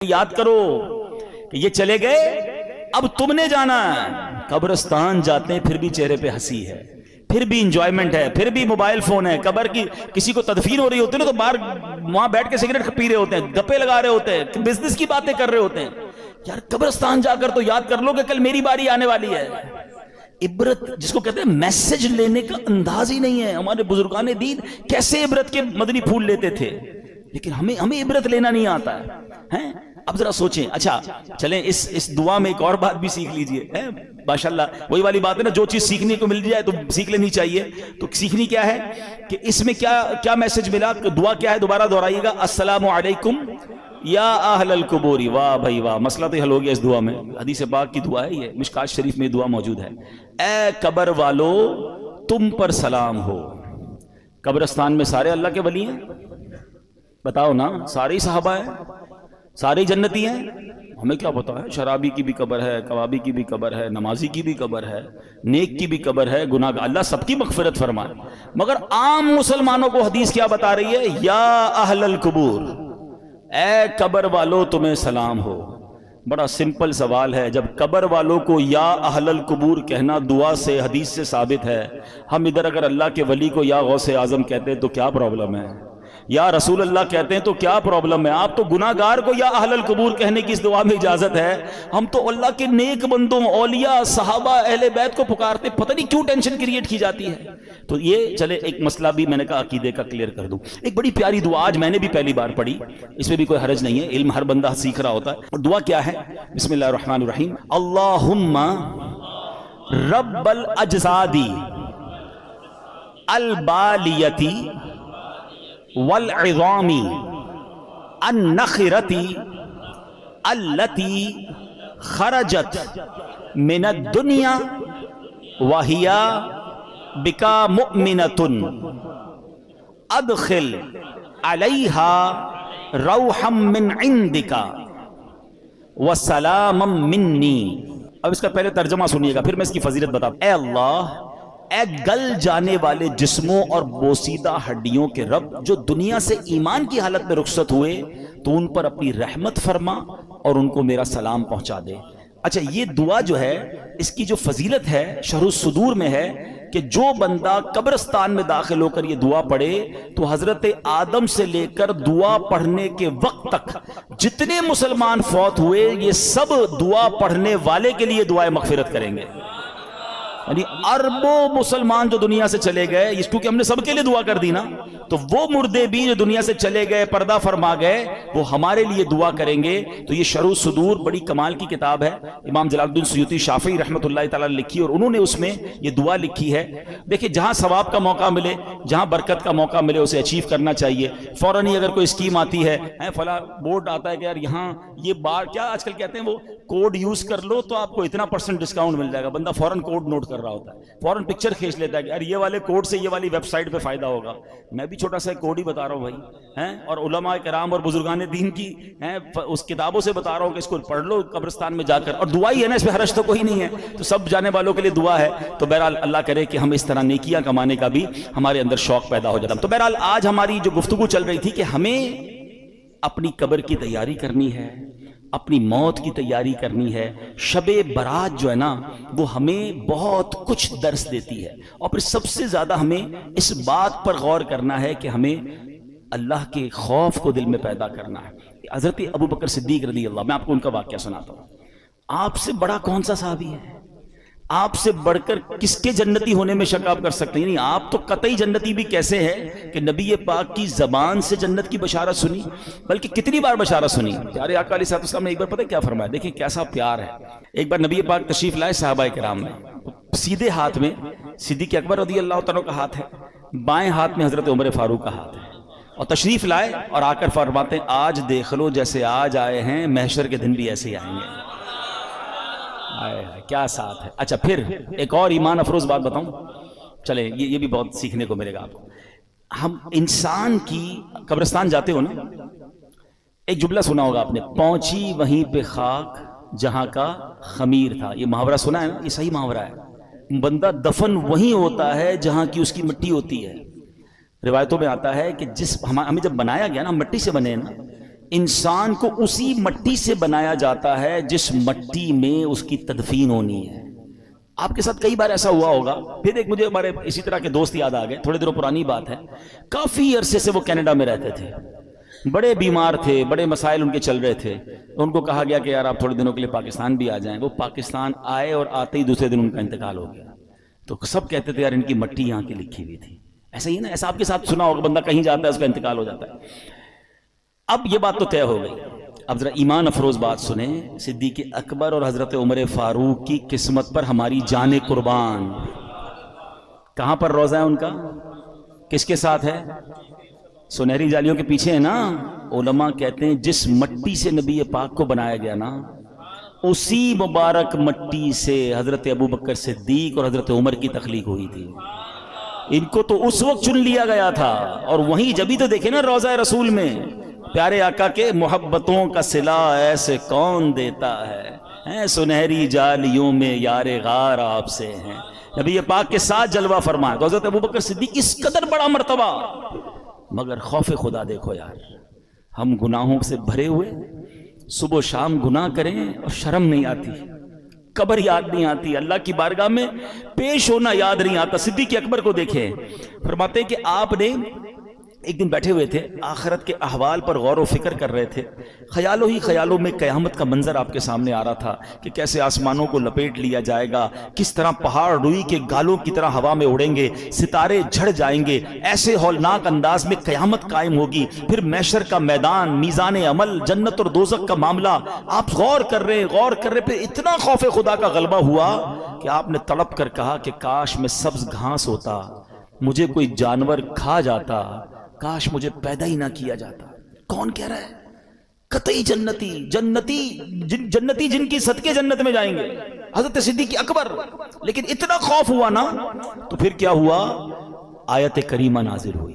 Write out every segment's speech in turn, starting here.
یاد کرو کہ یہ چلے گئے، اب تم نے جانا ہے۔ قبرستان جاتے ہیں پھر بھی چہرے پہ ہنسی ہے، پھر بھی انجوائمنٹ ہے، پھر بھی موبائل فون ہے۔ قبر کی کسی کو تدفین ہو رہی ہوتی ہے نا تو باہر وہاں بیٹھ کے سگریٹ پی رہے ہوتے ہیں، گپے لگا رہے ہوتے ہیں، بزنس کی باتیں کر رہے ہوتے ہیں۔ یار قبرستان جا کر تو یاد کر لو کہ کل میری باری آنے والی ہے۔ عبرت جس کو کہتے ہیں میسج لینے کا انداز ہی نہیں ہے۔ ہمارے بزرگان دین کیسے عبرت کے مدنی پھول لیتے تھے، لیکن ہمیں عبرت لینا نہیں آتا ہے۔ اب ذرا سوچیں۔ اچھا چلیں اس دعا میں ایک اور بات بھی سیکھ لیجئے۔ ماشاءاللہ وہی والی بات ہے نا، جو چیز سیکھنے کو مل جائے تو سیکھ لینی چاہیے۔ تو سیکھنی کیا ہے کہ اس میں کیا میسج ملا؟ دعا کیا ہے؟ دوبارہ دہرائیے گا، السلام علیکم یا اہل القبور۔ واہ بھائی واہ، مسئلہ تو حل ہو گیا اس دعا میں۔ حدیث پاک کی دعا ہے یہ، مشکات شریف میں دعا موجود ہے۔ اے قبر والو تم پر سلام ہو۔ قبرستان میں سارے اللہ کے ولی ہیں؟ بتاؤ نا، سارے صحابہ ہیں، سارے جنتی ہیں؟ ہمیں کیا پتا ہے، شرابی کی بھی قبر ہے، کبابی کی بھی قبر ہے، نمازی کی بھی قبر ہے، نیک کی بھی قبر ہے، گناہ گار، اللہ سب کی مغفرت فرمائے۔ مگر عام مسلمانوں کو حدیث کیا بتا رہی ہے؟ یا اہل القبور، اے قبر والو تمہیں سلام ہو۔ بڑا سمپل سوال ہے، جب قبر والوں کو یا اہل القبور کہنا دعا سے حدیث سے ثابت ہے، ہم ادھر اگر اللہ کے ولی کو یا غوث اعظم کہتے ہیں تو کیا پرابلم ہے؟ یا رسول اللہ کہتے ہیں تو کیا پرابلم ہے؟ آپ تو گناہ گار کو یا اہل القبور کہنے کی اس دعا میں اجازت ہے، ہم تو اللہ کے نیک بندوں، اولیاء، صحابہ، اہل بیت کو پکارتے، پتہ نہیں کیوں ٹینشن کریٹ کی جاتی ہے۔ تو یہ چلے ایک مسئلہ بھی میں نے کہا عقیدے کا کلیئر کر دوں۔ ایک بڑی پیاری دعا آج میں نے بھی پہلی بار پڑھی، اس میں بھی کوئی حرج نہیں ہے، علم ہر بندہ سیکھ رہا ہوتا ہے۔ اور دعا کیا ہے؟ بسم اللہ الرحمن الرحیم، اللہم رب الاجسادی البالیتی والعظامی النخرتی التی خرجت من الدنیا وہی بکا مؤمنۃ ادخل علیہا روحا من عندک وسلاما منی۔ اب اس کا پہلے ترجمہ سنیے گا، پھر میں اس کی فضیلت بتاتا ہوں۔ اے اللہ، اے گل جانے والے جسموں اور بوسیدہ ہڈیوں کے رب، جو دنیا سے ایمان کی حالت میں رخصت ہوئے تو ان پر اپنی رحمت فرما اور ان کو میرا سلام پہنچا دے۔ اچھا یہ دعا جو ہے، اس کی جو فضیلت ہے شرح الصدور میں ہے کہ جو بندہ قبرستان میں داخل ہو کر یہ دعا پڑھے تو حضرت آدم سے لے کر دعا پڑھنے کے وقت تک جتنے مسلمان فوت ہوئے یہ سب دعا پڑھنے والے کے لیے دعائے مغفرت کریں گے۔ یعنی اربوں مسلمان جو دنیا سے چلے گئے، اس کیونکہ ہم نے سب کے لیے دعا کر دی نا، تو وہ مردے بھی جو دنیا سے چلے گئے، پردہ فرما گئے، وہ ہمارے لیے دعا کریں گے۔ تو یہ شرح الصدور بڑی کمال کی کتاب ہے، امام جلال الدین سیوطی شافعی رحمۃ اللہ تعالیٰ نے لکھی، اور انہوں نے اس میں یہ دعا لکھی ہے۔ دیکھیں جہاں ثواب کا موقع ملے، جہاں برکت کا موقع ملے، اسے اچیو کرنا چاہیے۔ فوراً ہی اگر کوئی اسکیم آتی ہے، فلاں بورڈ آتا ہے کہ یار یہاں یہ بار کیا آج کل کہتے ہیں وہ کوڈ یوز کر لو تو آپ کو اتنا % ڈسکاؤنٹ مل جائے گا، بندہ فوراً کوڈ نوٹ کر رہا ہوتا ہے، فوراً پکچر کھینچ لیتا ہے کہ یار یہ والے کوڈ سے یہ والی ویب سائٹ پہ فائدہ ہوگا۔ میں بھی چھوٹا سا کوڈ ہی بتا رہا ہوں بھائی، اور علماء کرام اور بزرگان دین کی اس کتابوں سے بتا رہا ہوں کہ اس کو پڑھ لو قبرستان میں جا کر، اور دعا ہی ہے نا، اس میں حرج تو کوئی نہیں ہے، تو سب جانے والوں کے لیے دعا ہے۔ تو بہرحال اللہ کرے کہ ہم اس طرح نیکیاں کمانے کا بھی ہمارے اندر شوق پیدا ہو جاتا۔ تو بہرحال آج ہماری جو گفتگو چل رہی تھی کہ ہمیں اپنی قبر کی تیاری کرنی ہے، اپنی موت کی تیاری کرنی ہے۔ شب برات جو ہے نا وہ ہمیں بہت کچھ درس دیتی ہے، اور پھر سب سے زیادہ ہمیں اس بات پر غور کرنا ہے کہ ہمیں اللہ کے خوف کو دل میں پیدا کرنا ہے۔ حضرت ابو بکر صدیق رضی اللہ، میں آپ کو ان کا واقعہ سناتا ہوں۔ آپ سے بڑا کون سا صحابی ہے؟ آپ سے بڑھ کر کس کے جنتی ہونے میں شک آپ کر سکتے ہیں؟ یعنی آپ تو قطعی جنتی بھی کیسے ہے کہ نبی پاک کی زبان سے جنت کی بشارت سنی، بلکہ کتنی بار بشارت سنی۔ پیارے آقا علیہ السلام نے ایک بار پتہ کیا فرمایا؟ دیکھیں کیسا پیار ہے۔ ایک بار نبی پاک تشریف لائے صحابہ کرام میں، سیدھے ہاتھ میں صدیق اکبر رضی اللہ تعالیٰ کا ہاتھ ہے، بائیں ہاتھ میں حضرت عمر فاروق کا ہاتھ ہے، اور تشریف لائے اور آ کر فرماتے ہیں آج دیکھ لو جیسے آج آئے ہیں محشر کے دن بھی ایسے ہی آئیں گے۔ کیا ساتھ ہے۔ اچھا پھر ایک اور ایمان افروز بات بتاؤں، چلیں یہ بھی بہت سیکھنے کو ملے گا آپ کو۔ ہم انسان کی قبرستان جاتے ہو نا، ایک جملہ سنا ہوگا آپ نے، پہنچی وہیں پہ خاک جہاں کا خمیر تھا۔ یہ محاورہ سنا ہے نا، یہ صحیح محاورہ ہے۔ بندہ دفن وہیں ہوتا ہے جہاں کی اس کی مٹی ہوتی ہے۔ روایتوں میں آتا ہے کہ ہمیں جب بنایا گیا نا، مٹی سے بنے نا، انسان کو اسی مٹی سے بنایا جاتا ہے جس مٹی میں اس کی تدفین ہونی ہے۔ آپ کے ساتھ کئی بار ایسا ہوا ہوگا۔ پھر ایک مجھے ہمارے اسی طرح کے دوست یاد آ گئے، تھوڑے دنوں پرانی بات ہے، کافی عرصے سے وہ کینیڈا میں رہتے تھے، بڑے بیمار تھے، بڑے مسائل ان کے چل رہے تھے، ان کو کہا گیا کہ یار آپ تھوڑے دنوں کے لیے پاکستان بھی آ جائیں۔ وہ پاکستان آئے اور آتے ہی دوسرے دن ان کا انتقال ہو گیا۔ تو سب کہتے تھے یار ان کی مٹی یہاں کی لکھی ہوئی تھی۔ ایسا ہی نا، ایسا آپ کے ساتھ سنا ہوگا، بندہ کہیں جاتا ہے اس کا انتقال ہو جاتا ہے۔ اب یہ بات تو طے ہو گئی، اب ذرا ایمان افروز بات سنیں، صدیق اکبر اور حضرت عمر فاروق کی قسمت پر ہماری جان قربان۔ کہاں پر روزہ ہے ان کا؟ کس کے ساتھ ہے؟ سنہری جالیوں کے پیچھے ہے نا۔ علماء کہتے ہیں جس مٹی سے نبی پاک کو بنایا گیا نا، اسی مبارک مٹی سے حضرت ابوبکر صدیق اور حضرت عمر کی تخلیق ہوئی تھی۔ ان کو تو اس وقت چن لیا گیا تھا، اور وہیں جبھی تو دیکھیں نا روضہ رسول میں پیارے آقا کے محبتوں کا صلہ ایسے کون دیتا ہے، سنہری جالیوں میں یار غار آپ سے ہیں۔ نبی پاک کے ساتھ جلوہ فرمایا تو حضرت ابوبکر صدیق اس قدر بڑا مرتبہ، مگر خوف خدا دیکھو یار، ہم گناہوں سے بھرے ہوئے صبح و شام گناہ کریں اور شرم نہیں آتی، قبر یاد نہیں آتی، اللہ کی بارگاہ میں پیش ہونا یاد نہیں آتا۔ صدیق اکبر کو دیکھیں، فرماتے ہیں کہ آپ نے ایک دن بیٹھے ہوئے تھے، آخرت کے احوال پر غور و فکر کر رہے تھے، خیالوں ہی خیالوں میں قیامت کا منظر آپ کے سامنے آ رہا تھا کہ کیسے آسمانوں کو لپیٹ لیا جائے گا، کس طرح پہاڑ روئی کے گالوں کی طرح ہوا میں اڑیں گے، ستارے جھڑ جائیں گے، ایسے ہولناک انداز میں قیامت قائم ہوگی، پھر محشر کا میدان، میزان عمل، جنت اور دوزخ کا معاملہ، آپ غور کر رہے پھر اتنا خوف خدا کا غلبہ ہوا کہ آپ نے تڑپ کر کہا کہ کاش میں سبز گھاس ہوتا، مجھے کوئی جانور کھا جاتا، کاش مجھے پیدا ہی نہ کیا جاتا۔ کون کہہ رہا ہے؟ قطعی جنتی جن کی صدقے جنت میں جائیں گے، حضرت صدیق اکبر۔ لیکن اتنا خوف ہوا نا، تو پھر کیا ہوا؟ آیت کریمہ نازل ہوئی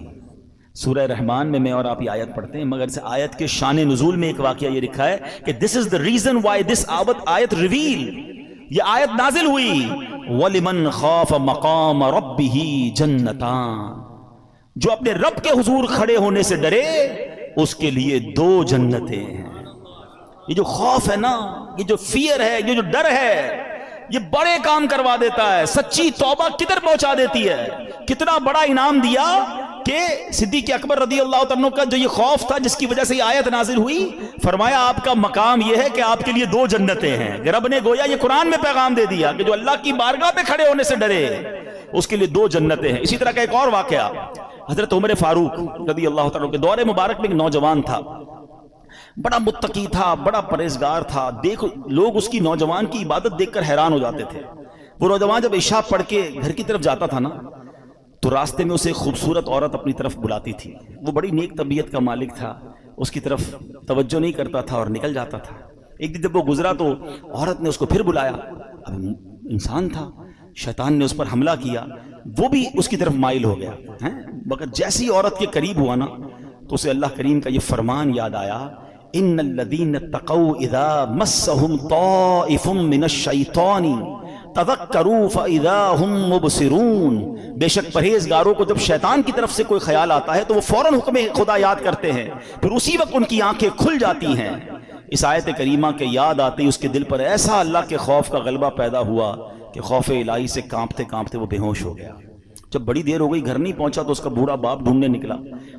سورہ رحمان میں اور آپ یہ آیت پڑھتے ہیں، مگر سے آیت کے شان نزول میں ایک واقعہ یہ لکھا ہے کہ this is the reason why this آیت ریویل، یہ آیت نازل ہوئی وَلِمَنْ خَافَ مَقَامَ رَبِّهِ جَنَّتَانِ، جو اپنے رب کے حضور کھڑے ہونے سے ڈرے اس کے لیے 2 جنتیں ہیں۔ یہ جو خوف ہے نا، یہ جو فیئر ہے، یہ جو ڈر ہے، یہ بڑے کام کروا دیتا ہے، سچی توبہ کدھر پہنچا دیتی ہے۔ کتنا بڑا انعام دیا کہ صدیق اکبر رضی اللہ عنہ کا جو یہ خوف تھا جس کی وجہ سے یہ آیت نازل ہوئی، فرمایا آپ کا مقام یہ ہے کہ آپ کے لیے 2 جنتیں ہیں۔ رب نے گویا یہ قرآن میں پیغام دے دیا کہ جو اللہ کی بارگاہ پہ کھڑے ہونے سے ڈرے اس کے لیے 2 جنتیں ہیں۔ اسی طرح کا ایک اور واقعہ، حضرت عمر فاروق رضی اللہ تعالیٰ کے دور مبارک میں ایک نوجوان تھا، بڑا متقی تھا، بڑا پرہیزگار تھا، لوگ اس کی نوجوان کی عبادت دیکھ کر حیران ہو جاتے تھے۔ وہ نوجوان جب عشاء پڑھ کے گھر کی طرف جاتا تھا نا، تو راستے میں اسے خوبصورت عورت اپنی طرف بلاتی تھی، وہ بڑی نیک طبیعت کا مالک تھا، اس کی طرف توجہ نہیں کرتا تھا اور نکل جاتا تھا۔ ایک دن جب وہ گزرا تو عورت نے اس کو پھر بلایا، اب انسان تھا، شیطان نے اس پر حملہ کیا، وہ بھی اس کی طرف مائل ہو گیا، مگر جیسی عورت کے قریب ہوا نا تو اسے اللہ کریم کا یہ فرمان یاد آیا، ان الذین اتقوا اذا مسهم طائف من الشیطان تذکروا فاذا هم مبصرون، بے شک پرہیزگاروں کو جب شیطان کی طرف سے کوئی خیال آتا ہے تو وہ فوراً حکم خدا یاد کرتے ہیں، پھر اسی وقت ان کی آنکھیں کھل جاتی ہیں۔ اس آیت کریمہ کے یاد آتے ہی اس کے دل پر ایسا اللہ کے خوف کا غلبہ پیدا ہوا کہ خوف الہی سے کانپتے کانپتے وہ بے ہوش ہو گیا۔ جب بڑی دیر ہو گئی گھر نہیں پہنچا تو اس کا بوڑھا باپ ڈھونڈنے نکلا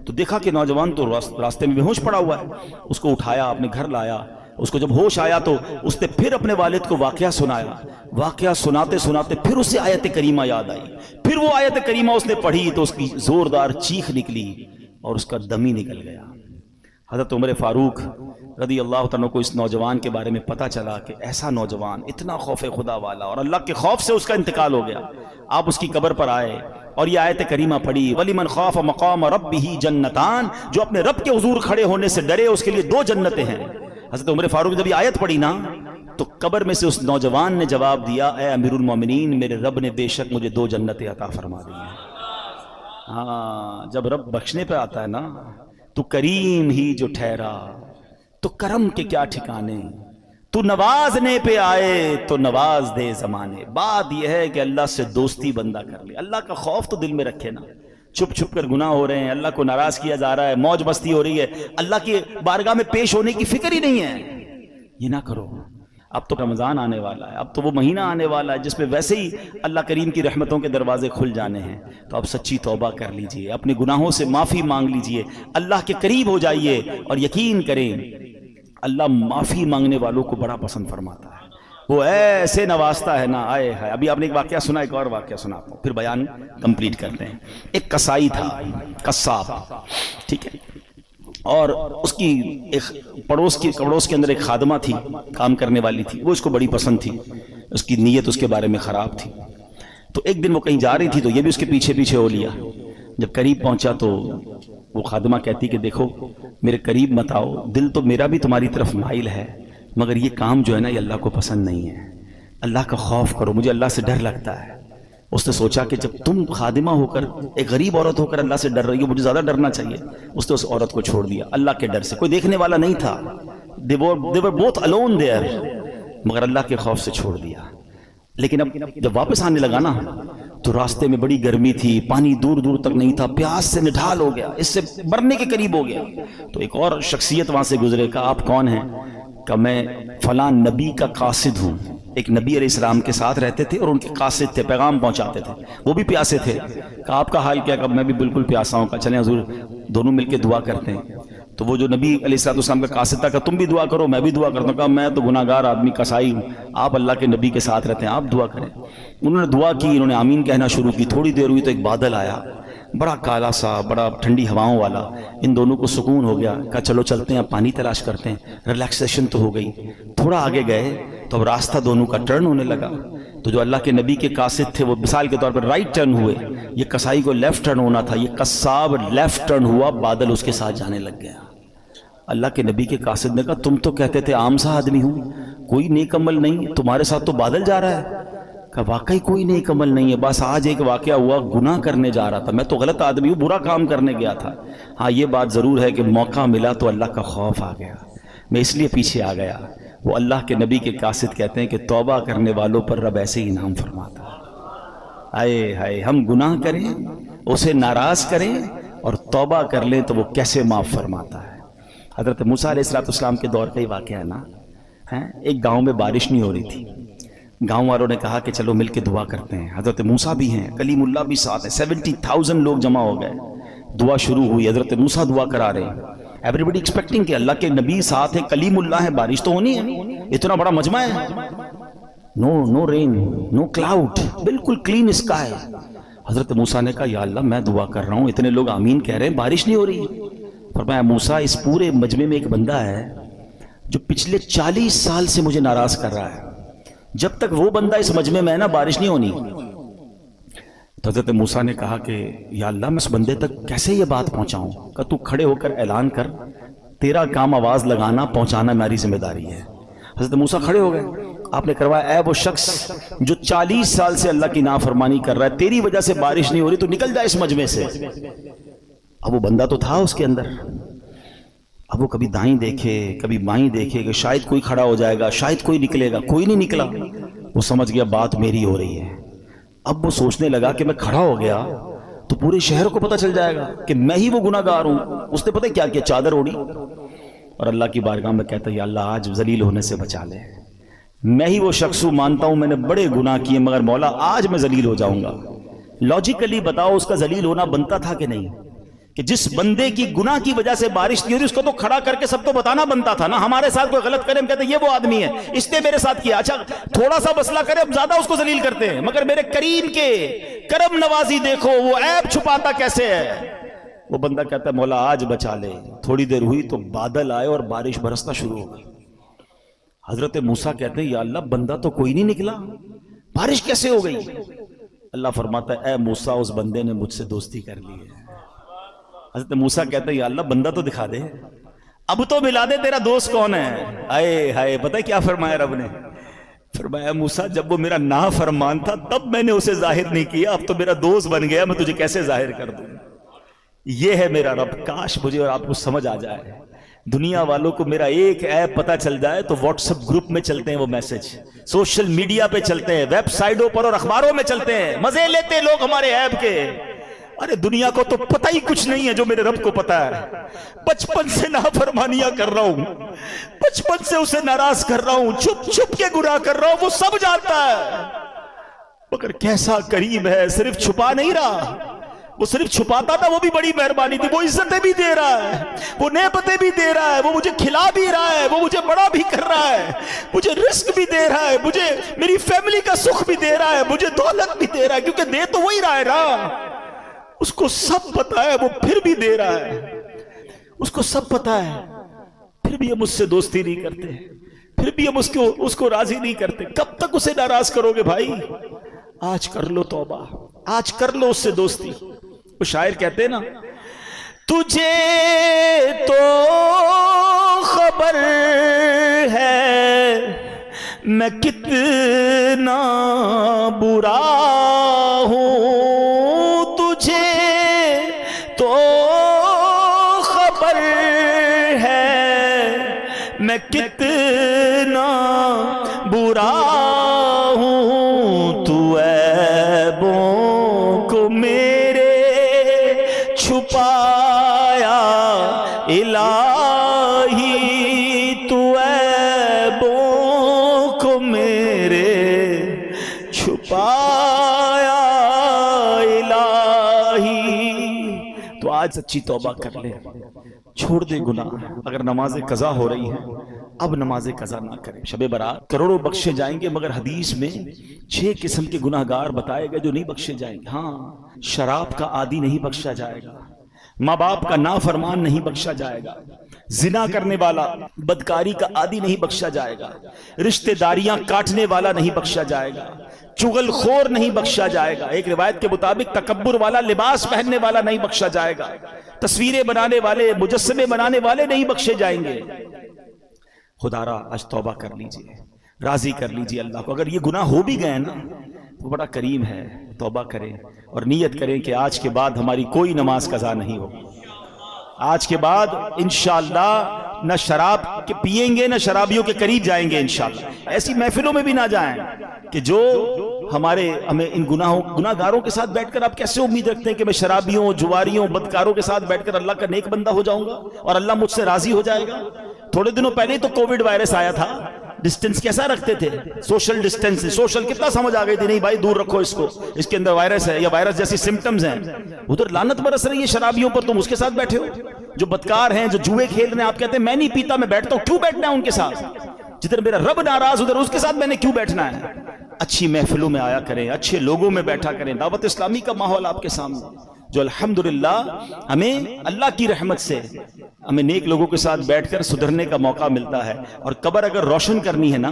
تو دیکھا کہ نوجوان تو راستے میں بے ہوش پڑا ہوا ہے۔ اس کو اٹھایا، اپنے گھر لایا، اس کو جب ہوش آیا تو اس نے پھر اپنے والد کو واقعہ سنایا، واقعہ سناتے سناتے پھر اسے آیت کریمہ یاد آئی، پھر وہ آیت کریمہ اس نے پڑھی تو اس کی زوردار چیخ نکلی اور اس کا دم ہی نکل گیا۔ حضرت عمر فاروق رضی اللہ عنہ کو اس نوجوان کے بارے میں پتہ چلا کہ ایسا نوجوان اتنا خوف خدا والا، اور اللہ کے خوف سے اس کا انتقال ہو گیا۔ آپ اس کی قبر پر آئے اور یہ آیت کریمہ پڑھی وَلِمَنْ خَافَ مَقَامَ رَبِّهِ جَنَّتَانِ، جو اپنے رب کے حضور کھڑے ہونے سے ڈرے اس کے لیے 2 جنتیں ہیں۔ حضرت عمر فاروق جب یہ آیت پڑھی نا تو قبر میں سے اس نوجوان نے جواب دیا، اے امیر المومنین، میرے رب نے بے شک مجھے 2 جنتیں عطا فرما دی ہیں۔ ہاں، جب رب بخشنے پہ آتا ہے نا تو کریم ہی جو ٹھہرا تو کرم کے کیا ٹھکانے، تو نوازنے پہ آئے تو نواز دے زمانے۔ بات یہ ہے کہ اللہ سے دوستی بندہ کر لے، اللہ کا خوف تو دل میں رکھے نا۔ چھپ چھپ کر گناہ ہو رہے ہیں، اللہ کو ناراض کیا جا رہا ہے، موج مستی ہو رہی ہے، اللہ کی بارگاہ میں پیش ہونے کی فکر ہی نہیں ہے، یہ نہ کرو۔ اب تو رمضان آنے والا ہے، اب تو وہ مہینہ آنے والا ہے جس میں ویسے ہی اللہ کریم کی رحمتوں کے دروازے کھل جانے ہیں، تو اب سچی توبہ کر لیجئے، اپنے گناہوں سے معافی مانگ لیجئے، اللہ کے قریب ہو جائیے، اور یقین کریں اللہ معافی مانگنے والوں کو بڑا پسند فرماتا ہے، وہ ایسے نوازتا ہے نا، آئے ہے۔ ابھی آپ نے ایک واقعہ سنا، ایک اور واقعہ سناتا ہوں پھر بیان کمپلیٹ کرتے ہیں۔ ایک کسائی تھا، قصاب، ٹھیک ہے، اور اس کی ایک پڑوس کے اندر ایک خادمہ تھی، کام کرنے والی تھی، وہ اس کو بڑی پسند تھی، اس کی نیت اس کے بارے میں خراب تھی۔ تو ایک دن وہ کہیں جا رہی تھی تو یہ بھی اس کے پیچھے پیچھے ہو لیا۔ جب قریب پہنچا تو وہ خادمہ کہتی کہ دیکھو میرے قریب مت آؤ، دل تو میرا بھی تمہاری طرف مائل ہے، مگر یہ کام جو ہے نا یہ اللہ کو پسند نہیں ہے، اللہ کا خوف کرو، مجھے اللہ سے ڈر لگتا ہے۔ اس نے سوچا کہ جب تم خادمہ ہو کر، ایک غریب عورت ہو کر اللہ سے ڈر رہی ہو، مجھے زیادہ ڈرنا چاہیے۔ اس نے اس عورت کو چھوڑ دیا اللہ کے ڈر سے، کوئی دیکھنے والا نہیں تھا، they were both alone there، مگر اللہ کے خوف سے چھوڑ دیا۔ لیکن اب جب واپس آنے لگا نا تو راستے میں بڑی گرمی تھی، پانی دور دور تک نہیں تھا، پیاس سے نڈھال ہو گیا، اس سے مرنے کے قریب ہو گیا۔ تو ایک اور شخصیت وہاں سے گزرے، کہا آپ کون ہیں؟ کہ میں فلاں نبی کا قاصد ہوں۔ ایک نبی علیہ السلام کے ساتھ رہتے تھے اور ان کے قاصد تھے، پیغام پہنچاتے تھے، وہ بھی پیاسے تھے۔ کہا آپ کا حال کیا؟ کہ میں بھی بالکل پیاسا ہوں۔ کہا چلیں حضور دونوں مل کے دعا کرتے ہیں۔ تو وہ جو نبی علیہ السلام کا قاصد تھا کہ تم بھی دعا کرو میں بھی دعا کرتا ہوں۔ کہا میں تو گناہ گار آدمی کسائی ہوں، آپ اللہ کے نبی کے ساتھ رہتے ہیں، آپ دعا کریں۔ انہوں نے دعا کی، انہوں نے آمین کہنا شروع کی۔ تھوڑی دیر ہوئی تو ایک بادل آیا، بڑا کالا سا، بڑا ٹھنڈی ہواؤں والا۔ ان دونوں کو سکون ہو گیا، کہا چلو چلتے ہیں، پانی تلاش کرتے ہیں، ریلیکسیشن تو ہو گئی۔ تھوڑا آگے گئے تو اب راستہ دونوں کا ٹرن ہونے لگا۔ تو جو اللہ کے نبی کے قاصد تھے وہ مثال کے طور پر رائٹ ٹرن ہوئے، یہ کسائی کو لیفٹ ٹرن ہونا تھا، یہ قصاب لیفٹ ٹرن ہوا، بادل اس کے ساتھ جانے لگ گیا۔ اللہ کے نبی کے قاصد نے کہا تم تو کہتے تھے عام سا آدمی ہوں، کوئی نیک عمل نہیں، تمہارے ساتھ تو بادل جا رہا ہے۔ کہا واقعی کوئی نیک عمل نہیں ہے، بس آج ایک واقعہ ہوا، گناہ کرنے جا رہا تھا، میں تو غلط آدمی ہوں، برا کام کرنے گیا تھا۔ ہاں یہ بات ضرور ہے کہ موقع ملا تو اللہ کا خوف آ گیا، میں اس لیے پیچھے آ گیا۔ وہ اللہ کے نبی کے قاصد کہتے ہیں کہ توبہ کرنے والوں پر رب ایسے ہی انعام فرماتا ہے۔ آئے ہائے، ہم گناہ کریں، اسے ناراض کریں اور توبہ کر لیں تو وہ کیسے معاف فرماتا ہے۔ حضرت موسیٰ علیہ السلام کے دور کا ہی واقعہ ہے نا۔ ایک گاؤں میں بارش نہیں ہو رہی تھی، گاؤں والوں نے کہا کہ چلو مل کے دعا کرتے ہیں۔ حضرت موسیٰ بھی ہیں، کلیم اللہ بھی ساتھ ہیں، 70,000 لوگ جمع ہو گئے۔ دعا شروع ہوئی، حضرت موسیٰ دعا کرا رہے ہیں، ایوریبڈی ایکسپیکٹنگ کہ اللہ کے نبی ساتھ ہیں، کلیم اللہ ہے، بارش تو ہونی ہے، اتنا بڑا مجمع ہے۔ نو رین، نو کلاؤڈ، بالکل کلین اسکائی۔ حضرت موسیٰ نے کہا یا اللہ میں دعا کر رہا ہوں، اتنے لوگ آمین کہہ رہے ہیں، بارش نہیں ہو رہی۔ فرمایا موسیٰ اس پورے مجمع میں ایک بندہ ہے جو پچھلے 40 سال سے مجھے ناراض کر رہا ہے، جب تک وہ بندہ اس مجمع میں ہے نا بارش نہیں ہونی۔ تو حضرت موسیٰ نے کہا کہ یا اللہ میں اس بندے تک کیسے یہ بات پہنچاؤں؟ کہ تو کھڑے ہو کر اعلان کر، تیرا کام آواز لگانا پہنچانا میری ذمہ داری ہے۔ حضرت موسیٰ کھڑے ہو گئے، آپ نے کروایا اے وہ شخص جو 40 سال سے اللہ کی نافرمانی کر رہا ہے، تیری وجہ سے بارش نہیں ہو رہی، تو نکل جائے اس مجمع سے۔ اب وہ بندہ تو تھا اس کے اندر، اب وہ کبھی دائیں دیکھے کبھی بائیں دیکھے کہ شاید کوئی کھڑا ہو جائے گا، شاید کوئی نکلے گا، کوئی نہیں نکلا۔ وہ سمجھ گیا بات میری ہو رہی ہے۔ اب وہ سوچنے لگا کہ میں کھڑا ہو گیا تو پورے شہر کو پتہ چل جائے گا کہ میں ہی وہ گناہ گار ہوں۔ اس نے پتہ کیا کیا، چادر اوڑی اور اللہ کی بارگاہ میں کہتا ہے یا اللہ آج ذلیل ہونے سے بچا لے، میں ہی وہ شخص ہوں، مانتا ہوں میں نے بڑے گناہ کیے، مگر مولا آج میں ذلیل ہو جاؤں گا۔ لاجیکلی بتاؤ اس کا ذلیل ہونا بنتا تھا کہ نہیں؟ کہ جس بندے کی گناہ کی وجہ سے بارش نہیں ہو رہی اس کو تو کھڑا کر کے سب کو بتانا بنتا تھا نا۔ ہمارے ساتھ کوئی غلط کرے ہم کہتے ہیں یہ وہ آدمی ہے، اس نے میرے ساتھ کیا، اچھا تھوڑا سا مسئلہ کرے ہم زیادہ اس کو ذلیل کرتے ہیں، مگر میرے کریم کے کرم نوازی دیکھو، وہ عیب چھپاتا کیسے ہے۔ وہ بندہ کہتا ہے مولا آج بچا لے۔ تھوڑی دیر ہوئی تو بادل آئے اور بارش برسنا شروع ہو گئی۔ حضرت موسیٰ کہتے ہیں یا اللہ بندہ تو کوئی نہیں نکلا، بارش کیسے ہو گئی؟ اللہ فرماتا ہے اے موسیٰ اس بندے نے مجھ سے دوستی کر لی ہے۔ حضرت موسیٰ کہتے ہیں یا اللہ بندہ تو دکھا دے، اب تو ملا دے تیرا دوست کون ہے۔ آئے ہائے، پتہ ہے کیا فرمایا رب نے؟ فرمایا موسیٰ جب وہ میرا نافرمان تھا تب میں نے اسے ظاہر نہیں کیا، اب تو میرا دوست بن گیا، میں تجھے کیسے ظاہر کر دوں؟ یہ ہے میرا رب۔ کاش مجھے اور آپ کو سمجھ آ جائے، دنیا والوں کو میرا ایک ایپ پتہ چل جائے تو واٹس ایپ گروپ میں چلتے ہیں وہ میسج، سوشل میڈیا پہ چلتے ہیں، ویب سائٹوں پر اور اخباروں میں چلتے ہیں، مزے لیتے لوگ ہمارے ایپ کے۔ ارے دنیا کو تو پتہ ہی کچھ نہیں ہے جو میرے رب کو پتا ہے. بچپن سے نافرمانیاں کر رہا ہوں, بچپن سے اسے ناراض کر رہا ہوں, چھپ چھپ کے گناہ کر رہا ہوں, وہ سب جانتا ہے. مگر کیسا کریم ہے, صرف چھپا نہیں رہا, وہ صرف چھپاتا تھا وہ بھی بڑی مہربانی تھی, وہ عزتیں بھی دے رہا ہے, وہ نعمتیں بھی دے رہا ہے, وہ مجھے کھلا بھی رہا ہے, وہ مجھے بڑا بھی کر رہا ہے, مجھے رزق بھی دے رہا ہے, مجھے میری فیملی کا سکھ بھی دے رہا ہے, مجھے دولت بھی دے رہا ہے, کیونکہ دے تو وہی رہا ہے نا. اس کو سب پتا ہے, وہ پھر بھی دے رہا ہے, اس کو سب پتا ہے, پھر بھی ہم اس سے دوستی نہیں کرتے, پھر بھی ہم اس کو راضی نہیں کرتے. کب تک اسے ناراض کرو گے بھائی؟ آج کر لو توبہ, آج کر لو اس سے دوستی. وہ شاعر کہتے ہیں نا, تجھے تو خبر ہے میں کتنا برا ہوں, تجھے تو خبر ہے میں کتنا برا ہوں, تو عیبوں کو میرے چھپایا الہی, تو عیبوں کو میرے چھپایا الہی. تو آج سچی توبہ کر لے, چھوڑ دے گناہ. اگر نماز قضا ہو رہی ہے اب نماز قضا نہ کریں. شب برات کروڑوں بخشے جائیں گے, مگر حدیث میں 6 قسم کے گناہگار بتائے گئے جو نہیں بخشے جائیں گے. ہاں, شراب کا عادی نہیں بخشا جائے گا, ماں باپ کا نافرمان نہیں بخشا جائے گا, زنا کرنے والا بدکاری کا عادی نہیں بخشا جائے گا, رشتہ داریاں کاٹنے والا نہیں بخشا جائے گا, چغل خور نہیں بخشا جائے گا, ایک روایت کے مطابق تکبر والا لباس پہننے والا نہیں بخشا جائے گا, تصویریں بنانے والے مجسمے بنانے والے نہیں بخشے جائیں گے. خدا را آج توبہ کر لیجئے, راضی کر لیجئے اللہ کو. اگر یہ گناہ ہو بھی گئے نا وہ بڑا کریم ہے, توبہ کریں اور نیت کریں کہ آج کے بعد ہماری کوئی نماز قضا نہیں ہوگی. آج کے بعد انشاءاللہ نہ شراب کے پیئیں گے, نہ شرابیوں کے قریب جائیں گے انشاءاللہ. ایسی محفلوں میں بھی نہ جائیں کہ جو ہمیں ان گناہگاروں کے ساتھ بیٹھ کر آپ کیسے امید رکھتے ہیں کہ میں شرابیوں, جواریوں, بدکاروں کے ساتھ بیٹھ کر اللہ کا نیک بندہ ہو جاؤں گا اور اللہ مجھ سے راضی ہو جائے گا. تھوڑے دنوں پہلے ہی تو کووڈ وائرس آیا تھا, ڈسٹنس کیسا رکھتے تھے, سوشل ڈسٹنس, سوشل کتنا سمجھ آ گئی تھی, نہیں بھائی دور رکھو اس کو, اس کے اندر وائرس ہے یا وائرس جیسی سمٹمز ہیں. ادھر لعنت برس رہی ہے شرابیوں پر, تم اس کے ساتھ بیٹھے ہو. جو بدکار ہیں, جو جوئے کھیل رہے ہیں, آپ کہتے ہیں میں نہیں پیتا میں بیٹھتا ہوں, کیوں بیٹھنا ہے ان کے ساتھ؟ جدھر میرا رب ناراض ادھر اس کے ساتھ میں نے کیوں بیٹھنا ہے؟ اچھی محفلوں میں آیا کریں, اچھے لوگوں میں بیٹھا کریں. دعوت اسلامی کا ماحول آپ کے سامنے جو الحمدللہ ہمیں اللہ کی رحمت سے ہمیں نیک لوگوں کے ساتھ بیٹھ کر سدھرنے کا موقع ملتا ہے. اور قبر اگر روشن کرنی ہے نا,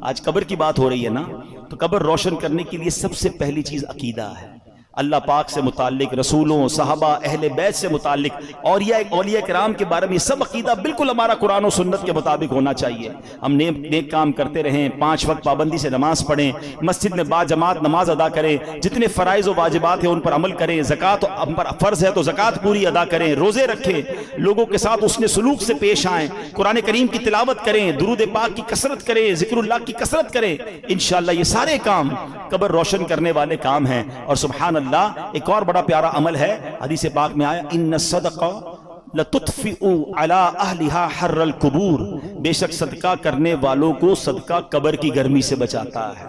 آج قبر کی بات ہو رہی ہے نا, تو قبر روشن کرنے کے لیے سب سے پہلی چیز عقیدہ ہے. اللہ پاک سے متعلق, رسولوں, صحابہ, اہل بیت سے متعلق, اولیاء کرام کے بارے میں یہ سب عقیدہ بالکل ہمارا قرآن و سنت کے مطابق ہونا چاہیے. ہم نیک کام کرتے رہیں, 5 وقت پابندی سے نماز پڑھیں, مسجد میں با جماعت نماز ادا کریں, جتنے فرائض و واجبات ہیں ان پر عمل کریں, زکوٰۃ ہم پر فرض ہے تو زکوٰۃ پوری ادا کریں, روزے رکھیں, لوگوں کے ساتھ حسن سلوک سے پیش آئیں, قرآن کریم کی تلاوت کریں, درود پاک کی کثرت کریں, ذکر اللہ کی کثرت کریں. انشاءاللہ یہ سارے کام قبر روشن کرنے والے کام ہیں. اور سبحان اللہ ایک اور بڑا پیارا عمل ہے, حدیث پاک میں آیا ان الصدقہ لتطفئ علی اہلھا حر القبور, بے شک صدقہ کرنے والوں کو صدقہ قبر کی گرمی سے بچاتا ہے.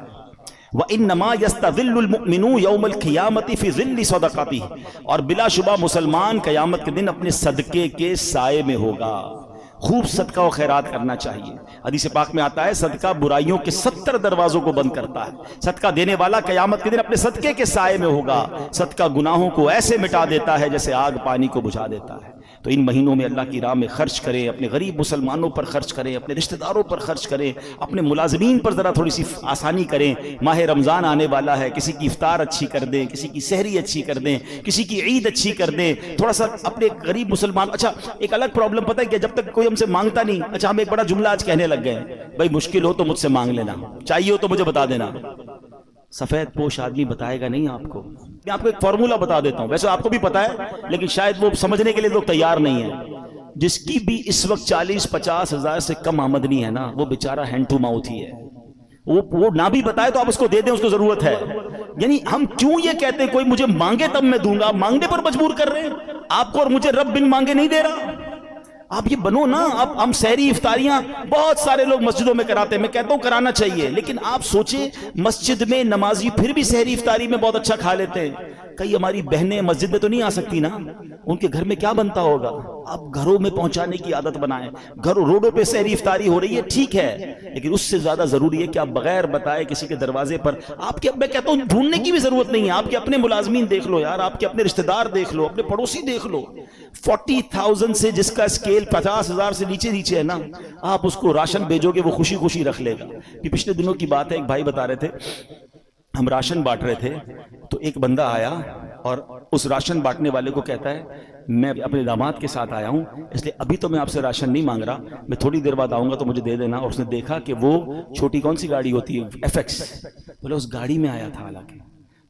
وانما یستظل المؤمن یوم القیامۃ فی ظل صدقتہ, اور بلا شبہ مسلمان قیامت کے دن اپنے صدقے کے سائے میں ہوگا. خوب صدقہ و خیرات کرنا چاہیے. حدیث پاک میں آتا ہے صدقہ برائیوں کے 70 دروازوں کو بند کرتا ہے. صدقہ دینے والا قیامت کے دن اپنے صدقے کے سائے میں ہوگا. صدقہ گناہوں کو ایسے مٹا دیتا ہے جیسے آگ پانی کو بجھا دیتا ہے. تو ان مہینوں میں اللہ کی راہ میں خرچ کریں, اپنے غریب مسلمانوں پر خرچ کریں, اپنے رشتہ داروں پر خرچ کریں, اپنے ملازمین پر ذرا تھوڑی سی آسانی کریں. ماہ رمضان آنے والا ہے, کسی کی افطار اچھی کر دیں, کسی کی سحری اچھی کر دیں, کسی کی عید اچھی کر دیں. تھوڑا سا اپنے غریب مسلمان. اچھا ایک الگ پرابلم پتہ ہے کہ جب تک کوئی ہم سے مانگتا نہیں, اچھا ہم ایک بڑا جملہ آج کہنے لگ گئے, بھائی مشکل ہو تو مجھ سے مانگ لینا, چاہیے ہو تو مجھے بتا دینا. سفید پوش آدمی بتائے گا نہیں آپ کو. میں آپ کو ایک فارمولہ بتا دیتا ہوں, ویسے آپ کو بھی پتا ہے لیکن شاید وہ سمجھنے کے لیے لوگ تیار نہیں ہیں. جس کی بھی اس وقت 40-50 ہزار سے کم آمدنی ہے نا, وہ بیچارہ ہینڈ ٹو ماؤتھ ہی ہے. وہ نہ بھی بتائے تو آپ اس کو دے دیں، اس کو ضرورت ہے. یعنی ہم کیوں یہ کہتے ہیں کوئی مجھے مانگے تب میں دوں گا؟ مانگنے پر مجبور کر رہے ہیں آپ کو، اور مجھے رب بن مانگے نہیں دے رہا. آپ یہ بنو نا. اب ہم سحری افطاریاں بہت سارے لوگ مسجدوں میں کراتے ہیں، میں کہتا ہوں کرانا چاہیے، لیکن آپ سوچیں مسجد میں نمازی پھر بھی سحری افطاری میں بہت اچھا کھا لیتے ہیں. کئی ہماری بہنیں مسجد میں تو نہیں آ سکتی نا، ان کے گھر میں کیا بنتا ہوگا؟ آپ گھروں میں پہنچانے کی عادت بنائیں. گھروں روڈوں پہ سحری افطاری ہو رہی ہے ٹھیک ہے، لیکن اس سے زیادہ ضروری ہے کہ آپ بغیر بتائے کسی کے دروازے پر آپ کے، میں کہتا ہوں ڈھونڈنے کی بھی ضرورت نہیں ہے. آپ کے اپنے ملازمین دیکھ لو یار، آپ کے اپنے رشتہ دار دیکھ لو، اپنے پڑوسی دیکھ لو. 40,000 سے جس کا اسکیل 50,000 سے نیچے ہے نا، آپ اس کو راشن بھیجو گے وہ خوشی خوشی رکھ لے گا. یہ پچھلے دنوں کی بات ہے، ایک بھائی بتا رہے تھے ہم راشن بانٹ رہے تھے تو ایک بندہ آیا اور اس راشن بانٹنے والے کو کہتا ہے میں اپنے داماد کے ساتھ آیا ہوں، اس لیے ابھی تو میں آپ سے راشن نہیں مانگ رہا، میں تھوڑی دیر بعد آؤں گا تو مجھے دے دینا. اور اس نے دیکھا کہ وہ چھوٹی کون سی گاڑی ہوتی ہے FX، بولے اس گاڑی میں آیا تھا حالانکہ،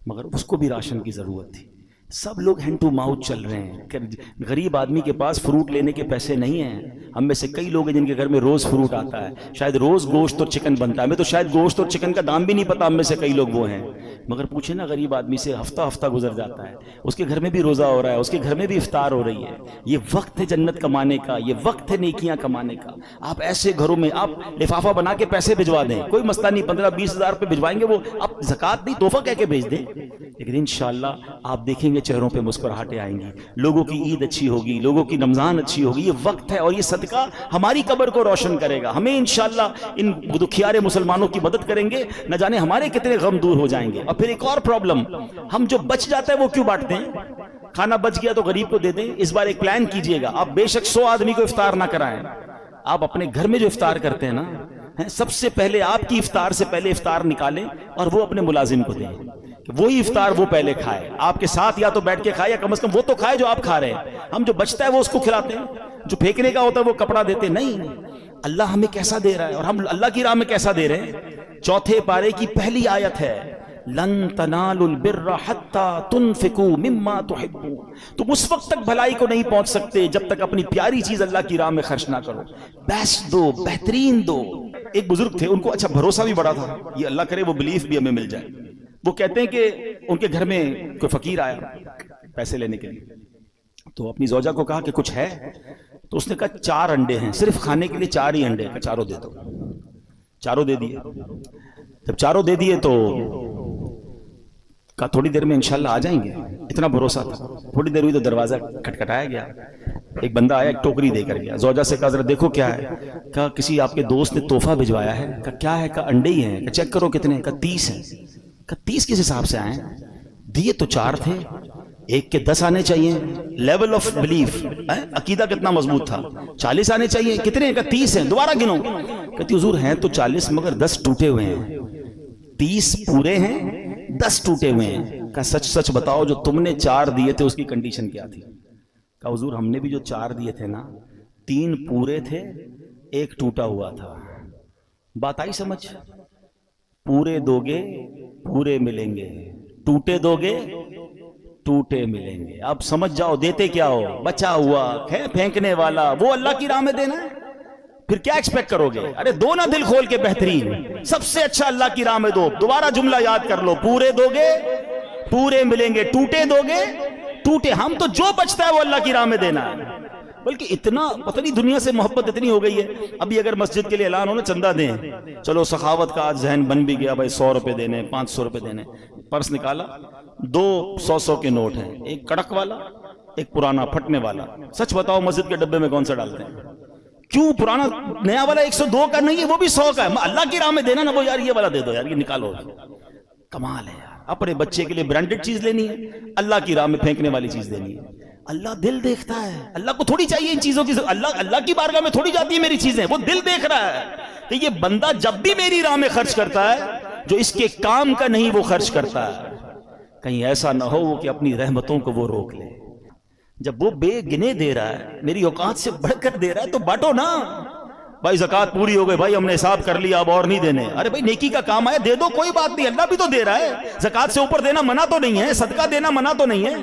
مگر اس کو بھی راشن کی ضرورت تھی. سب لوگ ہینڈ ٹو ماؤتھ چل رہے ہیں کہ غریب آدمی کے پاس فروٹ لینے کے پیسے نہیں ہیں. ہم میں سے کئی لوگ ہیں جن کے گھر میں روز فروٹ آتا ہے، شاید روز گوشت اور چکن بنتا ہے، ہمیں تو شاید گوشت اور چکن کا دام بھی نہیں پتا. ہم میں سے کئی لوگ وہ ہیں، مگر پوچھیں نا غریب آدمی سے، ہفتہ گزر جاتا ہے، اس کے گھر میں بھی روزہ ہو رہا ہے، اس کے گھر میں بھی افطار ہو رہی ہے. یہ وقت ہے جنت کمانے کا، یہ وقت ہے نیکیاں کمانے کا. آپ ایسے گھروں میں آپ لفافہ بنا کے پیسے بھجوا دیں، کوئی مسئلہ نہیں، 15-20 ہزار روپے بھجوائیں گے وہ آپ زکوٰۃ نہیں تحفہ کہہ کے بھیج دیں، لیکن انشاءاللہ آپ دیکھیں گے چہروں پہ مسکراہٹیں آئیں گی، لوگوں کی عید اچھی ہوگی، لوگوں کی رمضان اچھی ہوگی. یہ وقت ہے اور یہ صدقہ ہماری قبر کو روشن کرے گا. ہمیں انشاءاللہ ان دکھیارے مسلمانوں کی مدد کریں گے، نہ جانے ہمارے کتنے غم دور ہو جائیں گے. اور پھر ایک اور پرابلم، ہم جو بچ جاتا ہے وہ کیوں بانٹتے ہیں؟ کھانا بچ گیا تو غریب کو دے دیں. اس بار ایک پلان کیجئے گا، آپ بے شک 100 آدمی کو افطار نہ کرائیں، آپ اپنے گھر میں جو افطار کرتے ہیں نا، سب سے پہلے آپ کی افطار سے پہلے افطار نکالیں اور وہ اپنے ملازم کو دیں، وہی افطار وہ پہلے کھائے، آپ کے ساتھ یا تو بیٹھ کے کھائے یا کم از کم وہ تو کھائے جو آپ کھا رہے ہیں. ہم جو بچتا ہے وہ اس کو کھلاتے ہیں، جو پھینکنے کا ہوتا ہے وہ کپڑا دیتے نہیں. اللہ ہمیں کیسا دے رہا ہے اور ہم اللہ کی راہ میں کیسا دے رہے ہیں. 4 پارے کی پہلی آیت ہے لن تنالوا البر حتى تنفقوا مما تحبون. تم اس وقت تک بھلائی کو نہیں پہنچ سکتے جب تک اپنی پیاری چیز اللہ کی راہ میں خرچ نہ کرو. بیسٹ دو، بہترین دو. ایک بزرگ تھے، ان کو اچھا بھروسہ بھی بڑا تھا، یہ اللہ کرے وہ بلیف بھی ہمیں مل جائے. وہ کہتے ہیں کہ ان کے گھر میں کوئی فقیر آیا پیسے لینے کے لیے، تو اپنی زوجہ کو کہا کہ کچھ ہے، تو اس نے کہا 4 انڈے ہیں، صرف کھانے کے لیے 4 ہی انڈے ہیں، 4 دے دو. 4 دے دیے. جب 4 دے دیے تو کہا تھوڑی دیر میں انشاءاللہ آ جائیں گے. اتنا بھروسہ تھا. تھوڑی دیر ہوئی تو دروازہ کھٹکھٹایا گیا، ایک بندہ آیا، ایک ٹوکری دے کر گیا. زوجہ سے کہا ذرا دیکھو کیا ہے. کہا کسی آپ کے دوست نے تحفہ بھجوایا ہے. کہا کیا ہے؟ کہا انڈے ہی ہیں. کہا چیک کرو کتنے. کہا 30 ہیں. کہا 30 کس حساب سے آئے؟ دیے تو 4 تھے، ایک کے 10 آنے چاہیے. لیول آف بلیف، عقیدہ کتنا مضبوط تھا. 40 آنے چاہیے. کتنے ہیں؟ کہا 30 ہیں. دوبارہ گنو. کہتی حضور ہیں تو 40 مگر 10 ٹوٹے ہوئے ہیں. 30 پورے ہیں، 10 ٹوٹے ہوئے ہیں. کہا سچ سچ بتاؤ جو تم نے 4 دیے تھے اس کی کنڈیشن کیا تھی؟ کہا حضور ہم نے بھی جو 4 دیے تھے نا، 3 پورے تھے، 1 ٹوٹا ہوا تھا. بات آئی سمجھ؟ پورے دو گے پورے ملیں گے، ٹوٹے دو گے ٹوٹے ملیں گے. اب سمجھ جاؤ دیتے کیا ہو؟ بچا ہوا ہے پھینکنے والا، وہ اللہ کی راہ میں دینا ہے. پھر کیا ایکسپیکٹ کرو گے؟ ارے دو نا دل کھول کے بہترین، سب سے اچھا اللہ کی راہ میں دو. دوبارہ جملہ یاد کر لو، پورے دو گے پورے ملیں گے، ٹوٹے دو گے ٹوٹے. ہم تو جو بچتا ہے وہ اللہ کی راہ میں دینا ہے. بلکہ اتنا پتہ نہیں دنیا سے محبت اتنی ہو گئی ہے. ابھی اگر مسجد کے لیے اعلان ہو نا چندہ دیں، چلو سخاوت کا آج ذہن بن بھی گیا بھائی 100 روپے دینے، 500 روپے دینے. پرس نکالا، 2 100 کے نوٹ ہیں، ایک کڑک والا ایک پرانا پھٹنے والا. سچ بتاؤ مسجد کے ڈبے میں کون سا ڈالتے ہیں؟ کیوں؟ پرانا نیا والا 102 کا نہیں ہے، وہ بھی 100 کا ہے. اللہ کی راہ میں دینا نا، وہ یار یہ والا دے دو یار، یہ نکالو. کمال ہے یار. اپنے بچے کے لیے برانڈڈ چیز لینی ہے، اللہ کی راہ میں پھینکنے والی چیز لینی ہے. اللہ دل دیکھتا ہے. اللہ کو تھوڑی چاہیے ان چیزوں کی، اللہ کی بارگاہ میں تھوڑی جاتی ہے میری چیزیں. وہ دل دیکھ رہا ہے کہ یہ بندہ جب بھی میری راہ میں خرچ کرتا ہے جو اس کے کام کا نہیں وہ خرچ کرتا ہے. کہیں ایسا نہ ہو کہ اپنی رحمتوں کو وہ روک لے. جب وہ بے گنے دے رہا ہے، میری اوقات سے بڑھ کر دے رہا ہے تو بانٹو نا. بھائی زکوٰۃ پوری ہو گئی، بھائی ہم نے حساب کر لیا اب اور نہیں دینے. ارے بھائی نیکی کا کام آیا دے دو، کوئی بات نہیں، اللہ بھی تو دے رہا ہے. زکوٰۃ سے اوپر دینا منع تو نہیں ہے، صدقہ دینا منع تو نہیں ہے.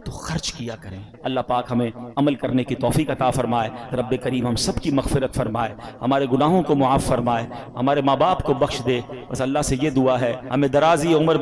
تو خرچ کیا کریں۔ اللہ پاک ہمیں عمل کرنے کی توفیق عطا فرمائے، رب کریم ہم سب کی مغفرت فرمائے، ہمارے گناہوں کو معاف فرمائے، ہمارے ماں باپ کو بخش دے۔ بس اللہ سے یہ دعا ہے ہمیں درازی عمر